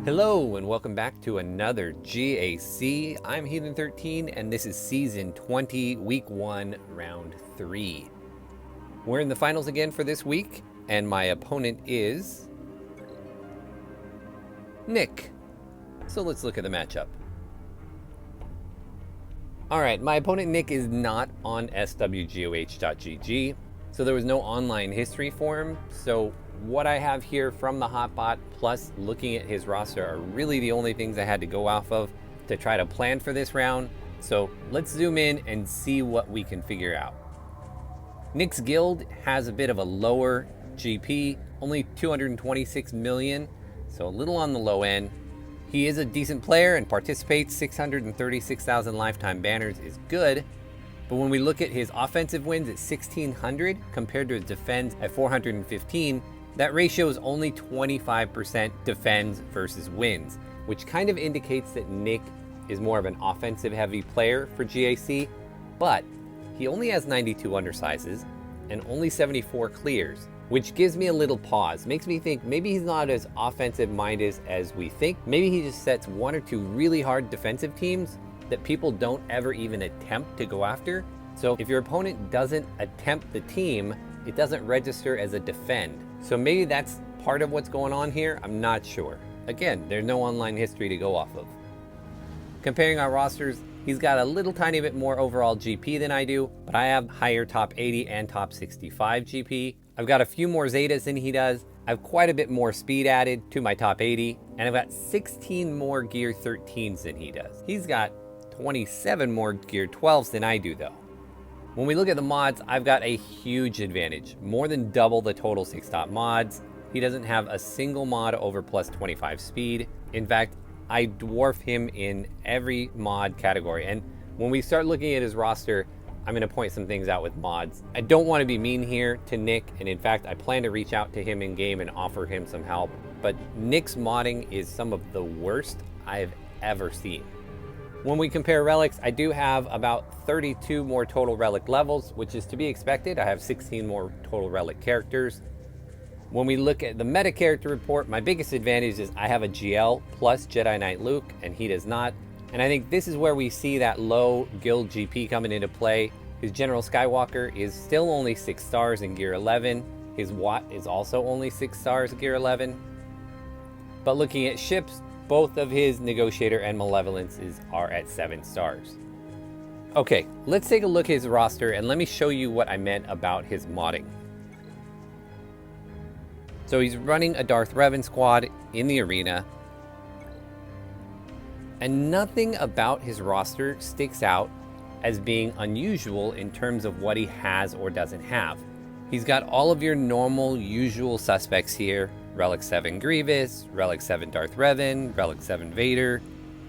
Hello and welcome back to another GAC. I'm Heathen13 and this is Season 20, Week 1, Round 3. We're in the finals again for this week and my opponent is Nick. So let's look at the matchup. Alright, my opponent Nick is not on SWGOH.gg, so there was no online history for him. So what I have here from the hotbot plus looking at his roster are really the only things I had to go off of to try to plan for this round. So let's zoom in and see what we can figure out. Nick's guild has a bit of a lower GP, only 226 million, so a little on the low end. He is a decent player and participates. 636,000 lifetime banners is good. But when we look at his offensive wins at 1,600 compared to his defense at 415, that ratio is only 25% defense versus wins, which kind of indicates that Nick is more of an offensive heavy player for GAC, but he only has 92 undersizes and only 74 clears, which gives me a little pause. Makes me think maybe he's not as offensive minded as we think. Maybe he just sets one or two really hard defensive teams that people don't ever even attempt to go after. So if your opponent doesn't attempt the team, it doesn't register as a defend. So maybe that's part of what's going on here. I'm not sure. Again, there's no online history to go off of. Comparing our rosters, he's got a little tiny bit more overall GP than I do, but I have higher top 80 and top 65 GP. I've got a few more Zetas than he does. I have quite a bit more speed added to my top 80, and I've got 16 more gear 13s than he does. He's got 27 more gear 12s than I do though. When we look at the mods, I've got a huge advantage, more than double the total 6-top mods. He doesn't have a single mod over plus 25 speed. In fact, I dwarf him in every mod category. And when we start looking at his roster, I'm gonna point some things out with mods. I don't wanna be mean here to Nick, and in fact, I plan to reach out to him in game and offer him some help. But Nick's modding is some of the worst I've ever seen. When we compare relics, I do have about 32 more total relic levels, which is to be expected. I have 16 more total relic characters. When we look at the meta character report, my biggest advantage is I have a GL plus Jedi Knight Luke, and he does not. And I think this is where we see that low guild GP coming into play. His General Skywalker is still only 6 stars in gear 11. His Watt is also only 6 stars in gear 11. But looking at ships, both of his Negotiator and Malevolences are at 7 stars. Okay, let's take a look at his roster and let me show you what I meant about his modding. So he's running a Darth Revan squad in the arena, and nothing about his roster sticks out as being unusual in terms of what he has or doesn't have. He's got all of your normal, usual suspects here. Relic 7 Grievous, Relic 7 Darth Revan, Relic 7 Vader.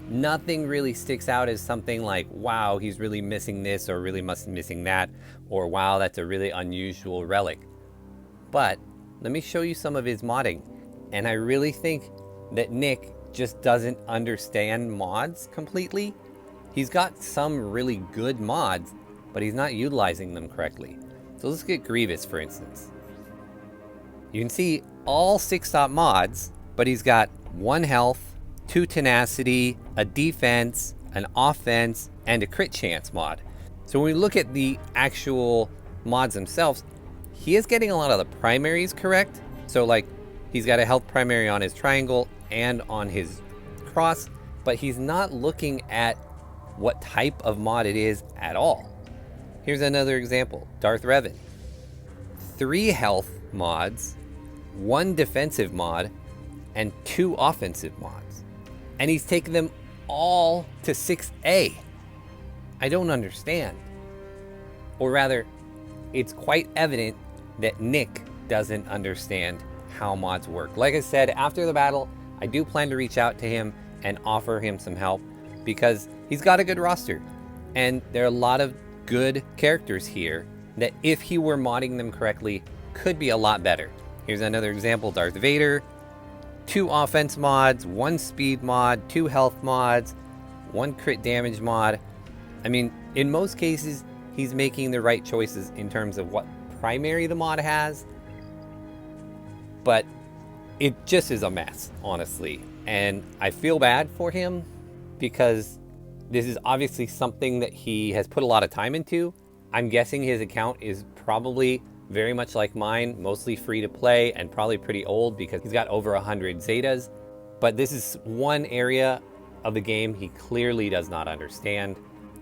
Nothing really sticks out as something like, wow, he's really missing this or really missing that, or wow, that's a really unusual relic. But let me show you some of his modding. And I really think that Nick just doesn't understand mods completely. He's got some really good mods, but he's not utilizing them correctly. So let's get Grievous, for instance. You can see all 6-top mods, but he's got 1 health, 2 tenacity, a defense, an offense, and a crit chance mod. So when we look at the actual mods themselves, he is getting a lot of the primaries correct. So like, he's got a health primary on his triangle and on his cross, but he's not looking at what type of mod it is at all. Here's another example, Darth Revan. 3 health mods, 1 defensive mod, and 2 offensive mods. And he's taken them all to 6A. I don't understand. Or rather, it's quite evident that Nick doesn't understand how mods work. Like I said, after the battle, I do plan to reach out to him and offer him some help because he's got a good roster. And there are a lot of good characters here that if he were modding them correctly, could be a lot better. Here's another example, Darth Vader. 2 offense mods, 1 speed mod, 2 health mods, 1 crit damage mod. I mean, in most cases, he's making the right choices in terms of what primary the mod has. But it just is a mess, honestly. And I feel bad for him because this is obviously something that he has put a lot of time into. I'm guessing his account is probably very much like mine, mostly free to play and probably pretty old because he's got over 100 Zetas. But this is one area of the game he clearly does not understand,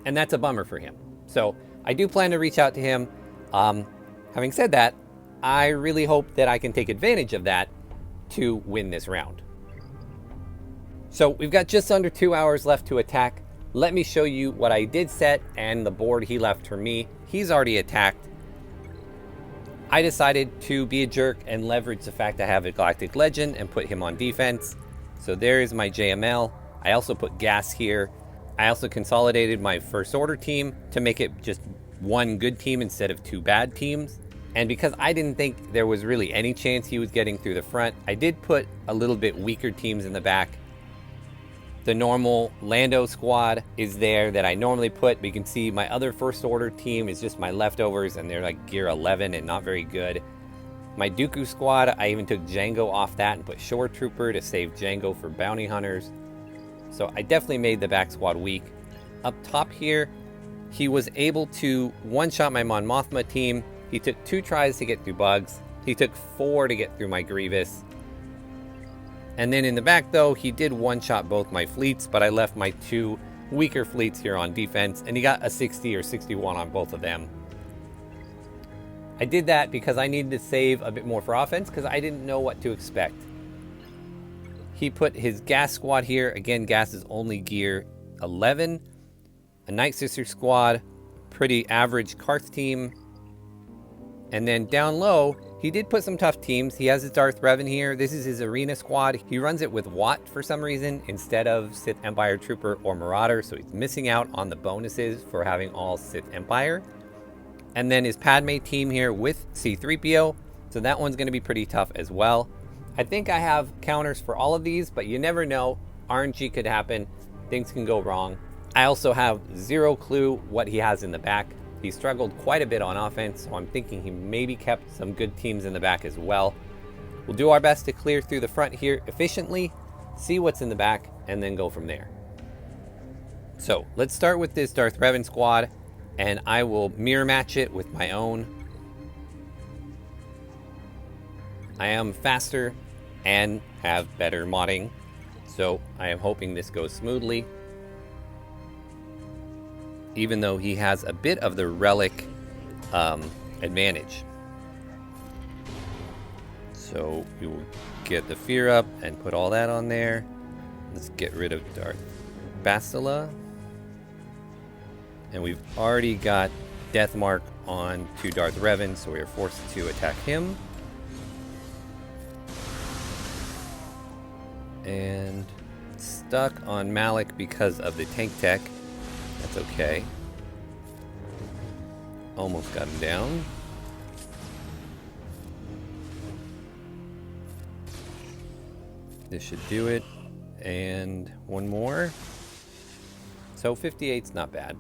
and that's a bummer for him. So I do plan to reach out to him. Having said that, I really hope that I can take advantage of that to win this round. So we've got just under 2 hours left to attack. Let me show you what I did set and the board he left for me. He's already attacked. I decided to be a jerk and leverage the fact I have a Galactic Legend and put him on defense. So there is my JML. I also put gas here. I also consolidated my First Order team to make it just one good team instead of two bad teams. And because I didn't think there was really any chance he was getting through the front, I did put a little bit weaker teams in the back. The normal Lando squad is there that I normally put, but you can see my other First Order team is just my leftovers, and they're like gear 11 and not very good. My Dooku squad, I even took Django off that and put Shore Trooper to save Django for bounty hunters. So I definitely made the back squad weak. Up top here, he was able to one-shot my Mon Mothma team. He took 2 tries to get through bugs. He took 4 to get through my Grievous. And then in the back though, he did one-shot both my fleets, but I left my 2 weaker fleets here on defense, and he got a 60 or 61 on both of them. I did that because I needed to save a bit more for offense because I didn't know what to expect. He put his gas squad here. Again, gas is only gear 11. A Night Sister squad, pretty average Karth team. And then down low, he did put some tough teams. He has his Darth Revan here. This is his arena squad. He runs it with Watt for some reason instead of Sith Empire Trooper or Marauder, so he's missing out on the bonuses for having all Sith Empire. And then his Padme team here with C-3PO, so that one's going to be pretty tough as well. I think I have counters for all of these, but you never know. RNG could happen. Things can go wrong. I also have zero clue what he has in the back. He struggled quite a bit on offense, so I'm thinking he maybe kept some good teams in the back as well. We'll do our best to clear through the front here efficiently, see what's in the back, and then go from there. So let's start with this Darth Revan squad, and I will mirror match it with my own. I am faster and have better modding, so I am hoping this goes smoothly. Even though he has a bit of the relic advantage. So we will get the fear up and put all that on there. Let's get rid of Darth Bastila. And we've already got Death Mark on to Darth Revan, so we are forced to attack him. And stuck on Malik because of the tank tech. That's okay. Almost got him down. This should do it. And one more. So 58's not bad.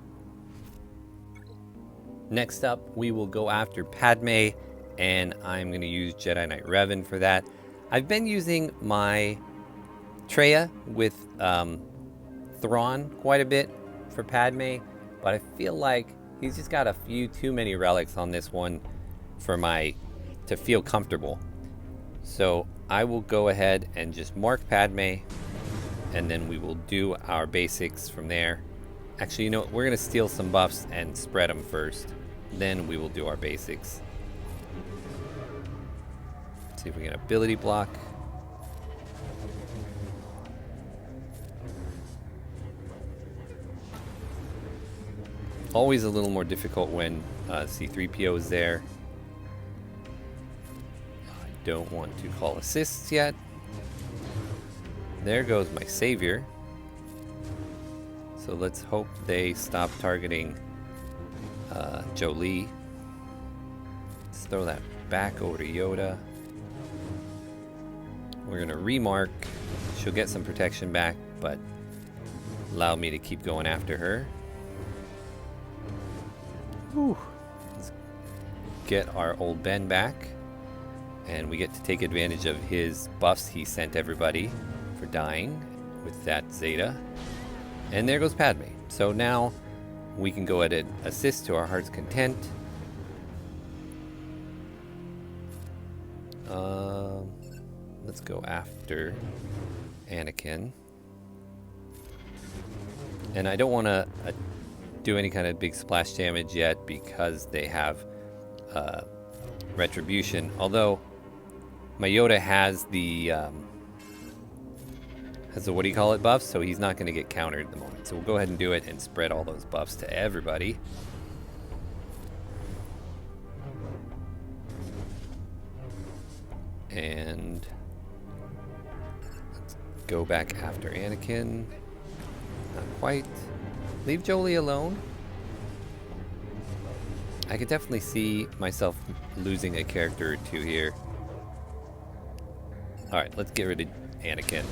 Next up, we will go after Padme, and I'm going to use Jedi Knight Revan for that. I've been using my Traya with Thrawn quite a bit for Padme, but I feel like he's just got a few too many relics on this one for to feel comfortable. So I will go ahead and just mark Padme, and then we will do our basics from there. Actually, you know what? We're going to steal some buffs and spread them first. Then we will do our basics. Let's see if we get ability block. Always a little more difficult when C-3PO is there. I don't want to call assists yet. There goes my savior. So let's hope they stop targeting Jolie. Let's throw that back over to Yoda. We're gonna remark. She'll get some protection back, but allow me to keep going after her. Whew. Let's get our old Ben back, and we get to take advantage of his buffs he sent everybody for dying with that Zeta. And there goes Padme. So now we can go ahead and assist to our heart's content. Let's go after Anakin. And I don't want to do any kind of big splash damage yet because they have Retribution. Although my Yoda has the what do you call it, buffs, so he's not going to get countered at the moment. So we'll go ahead and do it and spread all those buffs to everybody. And let's go back after Anakin. Not quite. Leave Jolie alone. I could definitely see myself losing a character or two here. Alright, let's get rid of Anakin.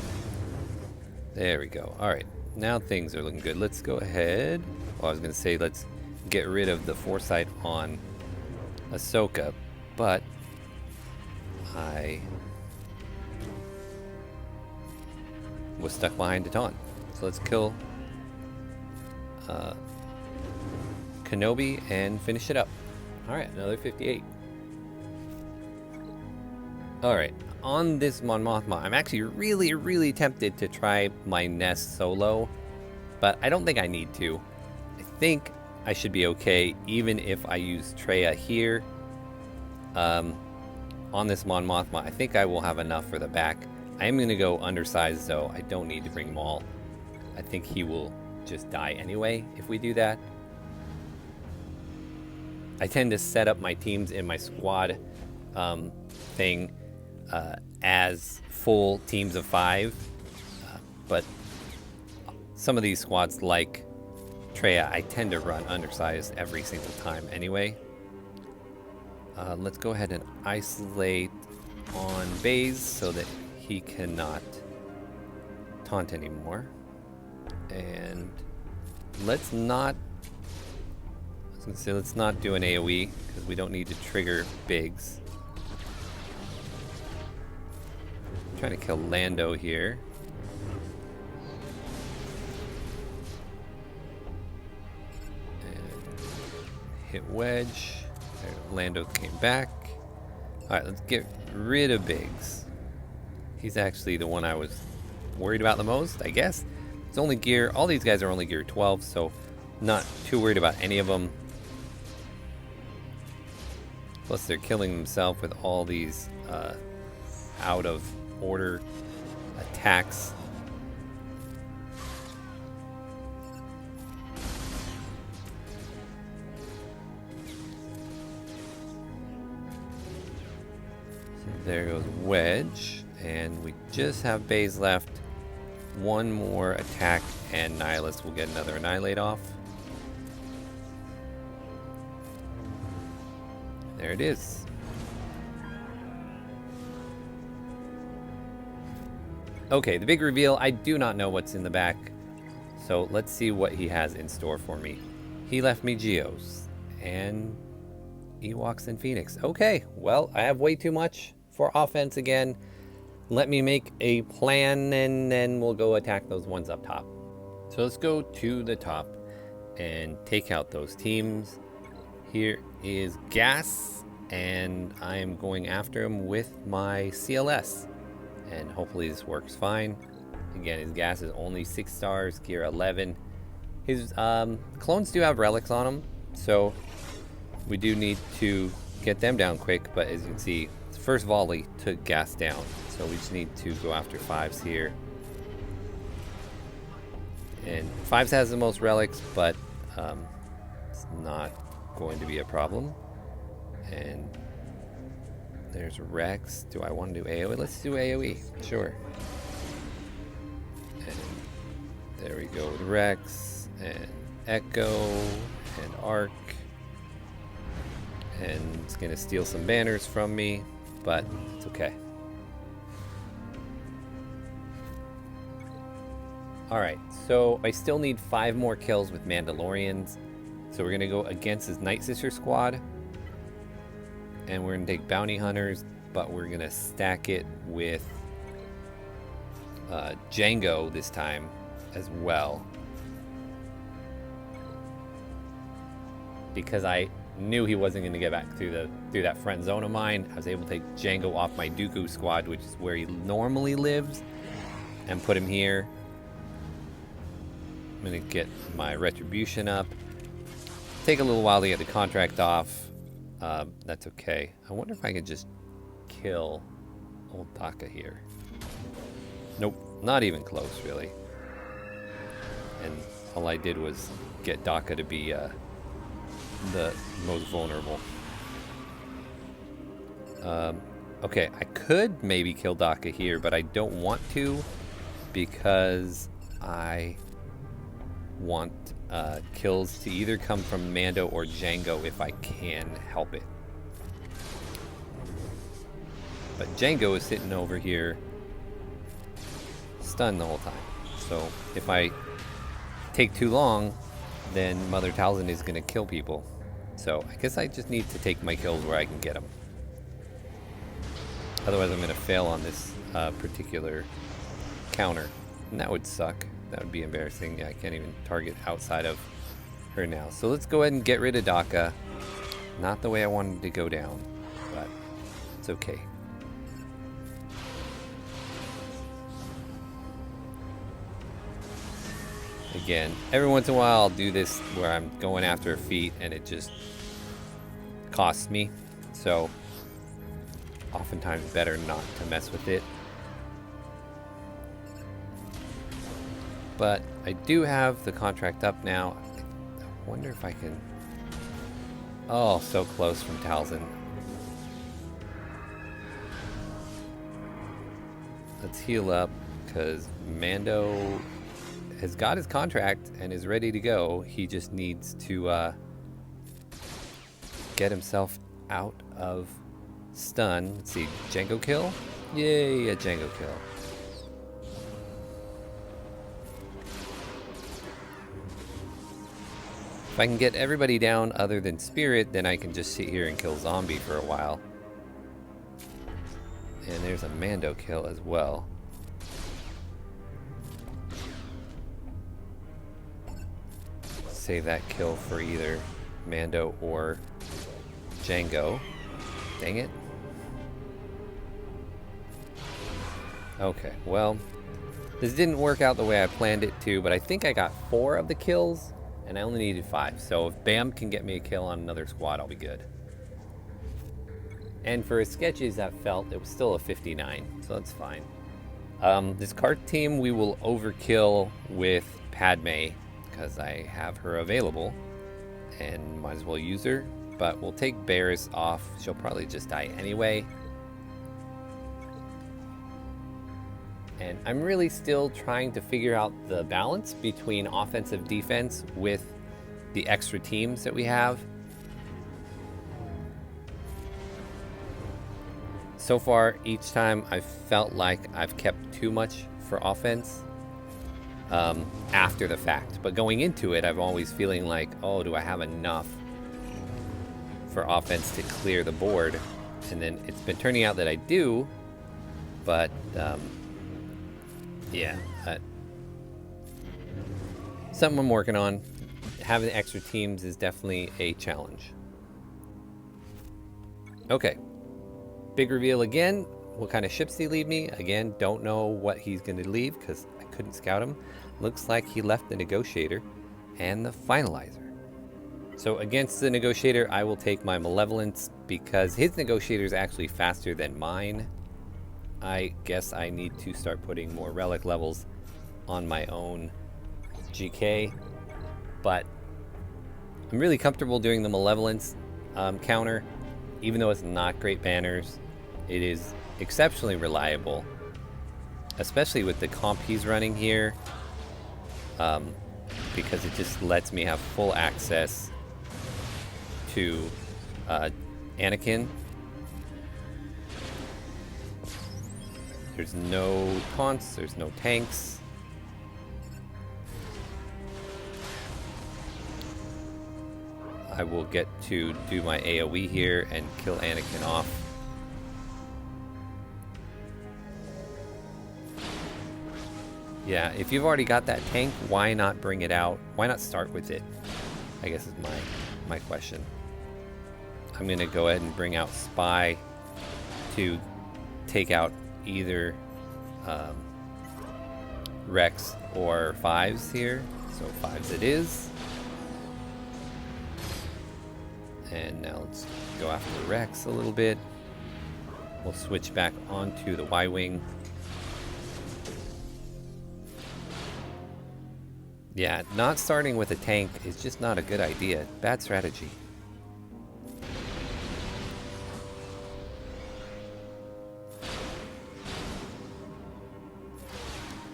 There we go. Alright, now things are looking good. Let's go ahead. Well, I was going to say let's get rid of the foresight on Ahsoka, but I was stuck behind a taunt. So let's kill Kenobi and finish it up. Alright, another 58. Alright, on this Mon Mothma, I'm actually really tempted to try my Nest solo, but I don't think I need to. I think I should be okay even if I use Traya here. On this Mon Mothma, I think I will have enough for the back. I am going to go undersized though. I don't need to bring Maul. I think he will just die anyway if we do that. I tend to set up my teams in my squad thing as full teams of 5, but some of these squads like Traya, I tend to run undersized every single time anyway. Let's go ahead and isolate on Baze so that he cannot taunt anymore. And let's not, I was gonna say, let's not do an AoE because we don't need to trigger Biggs. I'm trying to kill Lando here. And hit Wedge. There, Lando came back. Alright, let's get rid of Biggs. He's actually the one I was worried about the most, I guess. It's only gear, all these guys are only gear 12, so not too worried about any of them. Plus they're killing themselves with all these out of order attacks. So there goes Wedge, and we just have Baze left. One more attack and Nihilus will get another Annihilate off. There it is. Okay, the big reveal. I do not know what's in the back, so let's see what he has in store for me. He left me Geos and Ewoks and Phoenix. Okay, well, I have way too much for offense again. Let me make a plan and then we'll go attack those ones up top. So let's go to the top and take out those teams. Here is Gas, and I am going after him with my CLS. And hopefully this works fine. Again, his Gas is only 6 stars, gear 11. His clones do have relics on them, so we do need to get them down quick, but as you can see, first volley took Gas down, so we just need to go after 5s here. And 5s has the most relics, but it's not going to be a problem. And there's Rex. Do I want to do AoE? Let's do AoE, sure. And there we go with Rex, and Echo, and Arc. And it's going to steal some banners from me, but it's okay. Alright, so I still need 5 more kills with Mandalorians. So we're going to go against his Night Sister squad. And we're going to take Bounty Hunters, but we're going to stack it with Django this time as well. Because I knew he wasn't going to get back through that friend zone of mine. I was able to take Django off my Dooku squad, which is where he normally lives, and put him here. I'm going to get my retribution up. Take a little while to get the contract off. That's okay. I wonder if I could just kill old Taka here. Nope, not even close, really. And all I did was get Daka to be the most vulnerable. Okay, I could maybe kill Daka here, but I don't want to because I want kills to either come from Mando or Django if I can help it. But Django is sitting over here stunned the whole time. So if I take too long, then Mother Talzin is going to kill people. So I guess I just need to take my kills where I can get them. Otherwise I'm going to fail on this particular counter. And that would suck. That would be embarrassing. Yeah, I can't even target outside of her now. So let's go ahead and get rid of Daka. Not the way I wanted to go down, but it's okay. Again, every once in a while I'll do this where I'm going after a feat and it just costs me. So oftentimes better not to mess with it. But I do have the contract up now. I wonder if I can... Oh, so close from Talzin. Let's heal up because Mando has got his contract and is ready to go. He just needs to get himself out of stun. Let's see, Django kill? Yay, a Django kill. If I can get everybody down other than Spirit, then I can just sit here and kill Zombie for a while. And there's a Mando kill as well. Save that kill for either Mando or Django. Dang it. Okay, well, this didn't work out the way I planned it to, but I think I got 4 of the kills, and I only needed 5. So if Bam can get me a kill on another squad, I'll be good. And for as sketchy as that felt, it was still a 59, so that's fine. This card team, we will overkill with Padme, because I have her available, and might as well use her. But we'll take Bears off. She'll probably just die anyway. And I'm really still trying to figure out the balance between offensive defense with the extra teams that we have. So far, each time I've felt like I've kept too much for offense after the fact. But going into it, I'm always feeling like, oh, do I have enough for offense to clear the board? And then it's been turning out that I do, but yeah, something I'm working on. Having extra teams is definitely a challenge. Okay, big reveal again. What kind of ships did he leave me? Again, don't know what he's going to leave because I couldn't scout him. Looks like he left the Negotiator and the Finalizer. So against the Negotiator, I will take my Malevolence because his Negotiator is actually faster than mine. I guess I need to start putting more relic levels on my own GK, but I'm really comfortable doing the Malevolence counter. Even though it's not great banners, it is exceptionally reliable, especially with the comp he's running here, because it just lets me have full access to Anakin. There's no taunts, there's no tanks. I will get to do my AoE here and kill Anakin off. Yeah, if you've already got that tank, why not bring it out? Why not start with it? I guess is my question. I'm gonna go ahead and bring out Spy to take out either Rex or Fives here. So Fives it is. And now let's go after Rex a little bit. We'll switch back onto the Y-Wing. Yeah, not starting with a tank is just not a good idea. Bad strategy.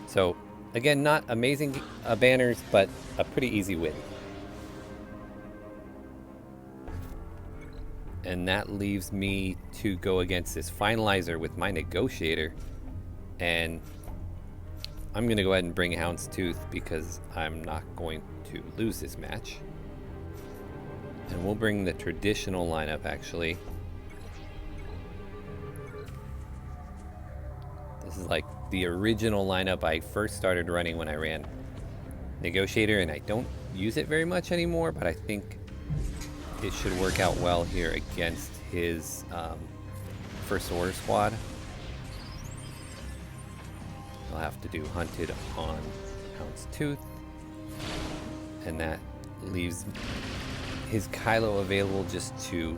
So, again, not amazing banners, but a pretty easy win. And that leaves me to go against this finalizer with my negotiator. And I'm going to go ahead and bring Houndstooth because I'm not going to lose this match. And we'll bring the traditional lineup, actually. This is like the original lineup I first started running when I ran Negotiator, and I don't use it very much anymore, but I think it should work out well here against his First Order squad. I'll have to do Hunted on Houndstooth, and that leaves his Kylo available just to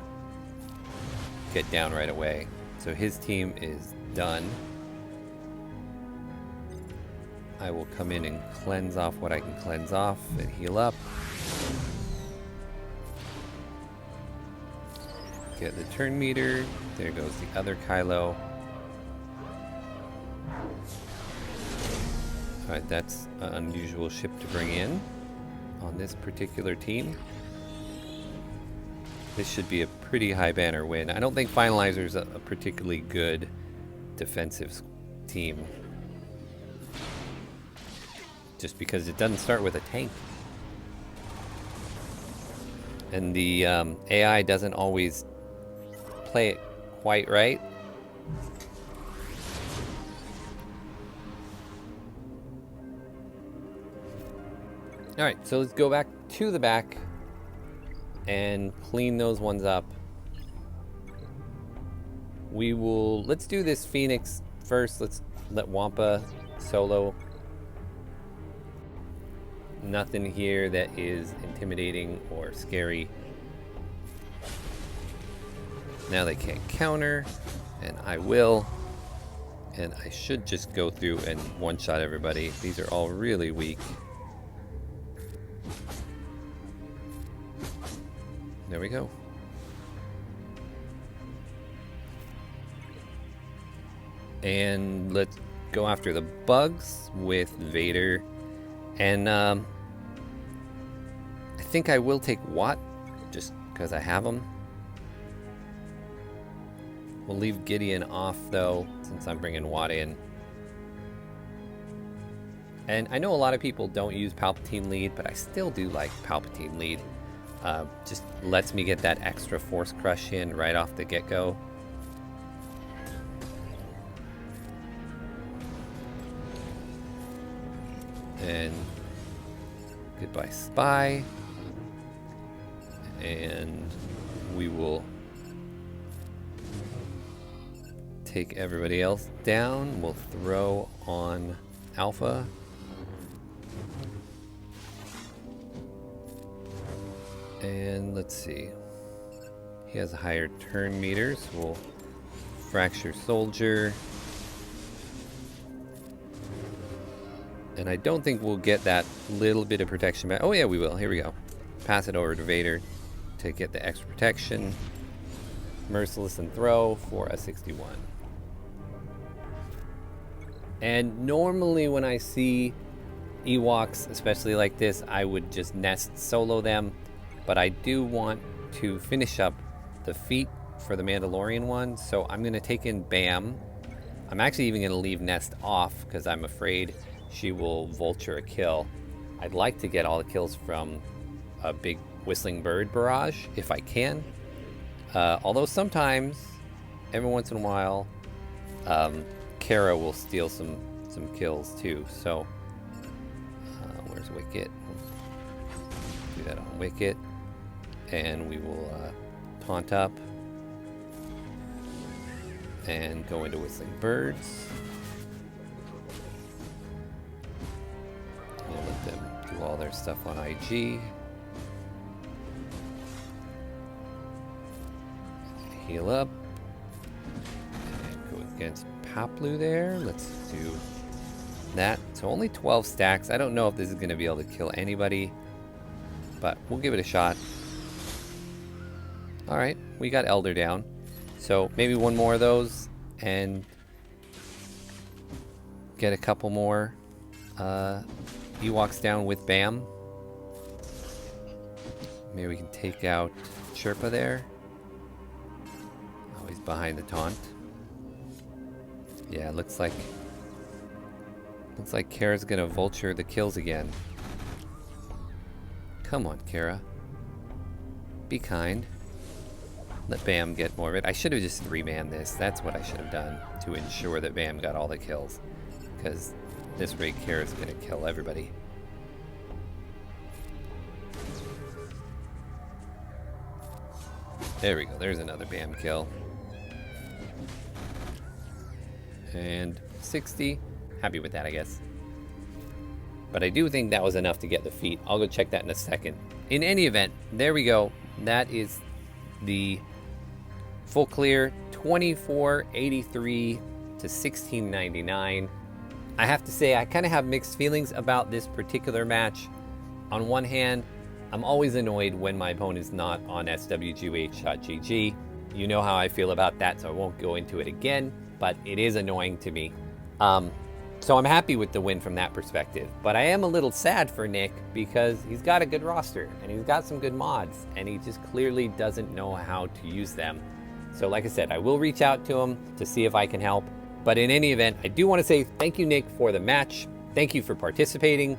get down right away. So his team is done. I will come in and cleanse off what I can cleanse off and heal up. Get the turn meter. There goes the other Kylo. Alright, that's an unusual ship to bring in on this particular team. This should be a pretty high banner win. I don't think Finalizer's a particularly good defensive team. Just because it doesn't start with a tank. And the AI doesn't always play it quite right. Alright, so let's go back to the back and clean those ones up. Let's do this Phoenix first. Let's let Wampa solo. Nothing here that is intimidating or scary. Now they can't counter, and I will. And I should just go through and one-shot everybody. These are all really weak. There we go. And let's go after the bugs with Vader. And I think I will take Watt, just because I have him. We'll leave Gideon off, though, since I'm bringing Watt in. And I know a lot of people don't use Palpatine lead, but I still do like Palpatine lead. Just lets me get that extra Force Crush in right off the get-go. And goodbye Spy. And we will take everybody else down. We'll throw on Alpha. And let's see. He has a higher turn meter, so we'll Fracture Soldier. And I don't think we'll get that little bit of protection back. Oh yeah, we will. Here we go. Pass it over to Vader to get the extra protection. Merciless and throw for a 61. And normally when I see Ewoks, especially like this, I would just nest solo them. But I do want to finish up the feat for the Mandalorian one, so I'm going to take in Bam. I'm actually even going to leave Nest off because I'm afraid she will vulture a kill. I'd like to get all the kills from a big Whistling Bird barrage if I can. Although sometimes, every once in a while, Kara will steal some kills too. So where's Wicket? Do that on Wicket. And we will taunt up. And go into Whistling Birds. We'll let them do all their stuff on IG. Heal up. And go against Paplu there. Let's do that. So only 12 stacks. I don't know if this is going to be able to kill anybody, but we'll give it a shot. Alright, we got Elder down. So maybe one more of those and get a couple more Ewoks down with Bam. Maybe we can take out Sherpa there. Oh, he's behind the taunt. Yeah, looks like Kara's gonna vulture the kills again. Come on, Kara. Be kind. Let Bam get more of it. I should have just 3-manned this. That's what I should have done to ensure that Bam got all the kills. Because this rate Kara's gonna kill everybody. There we go. There's another Bam kill. And 60. Happy with that, I guess. But I do think that was enough to get the feat. I'll go check that in a second. In any event, there we go. That is the full clear, 2483 to 1699. I have to say, I kind of have mixed feelings about this particular match. On one hand, I'm always annoyed when my opponent's not on SWGOH.GG. You know how I feel about that, so I won't go into it again, but it is annoying to me. So I'm happy with the win from that perspective, but I am a little sad for Nick because he's got a good roster and he's got some good mods and he just clearly doesn't know how to use them. So like I said, I will reach out to him to see if I can help. But in any event, I do want to say thank you, Nick, for the match. Thank you for participating.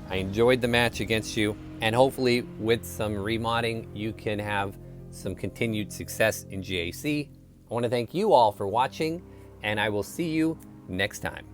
I enjoyed the match against you, and hopefully with some remodding, you can have some continued success in GAC. I want to thank you all for watching, and I will see you next time.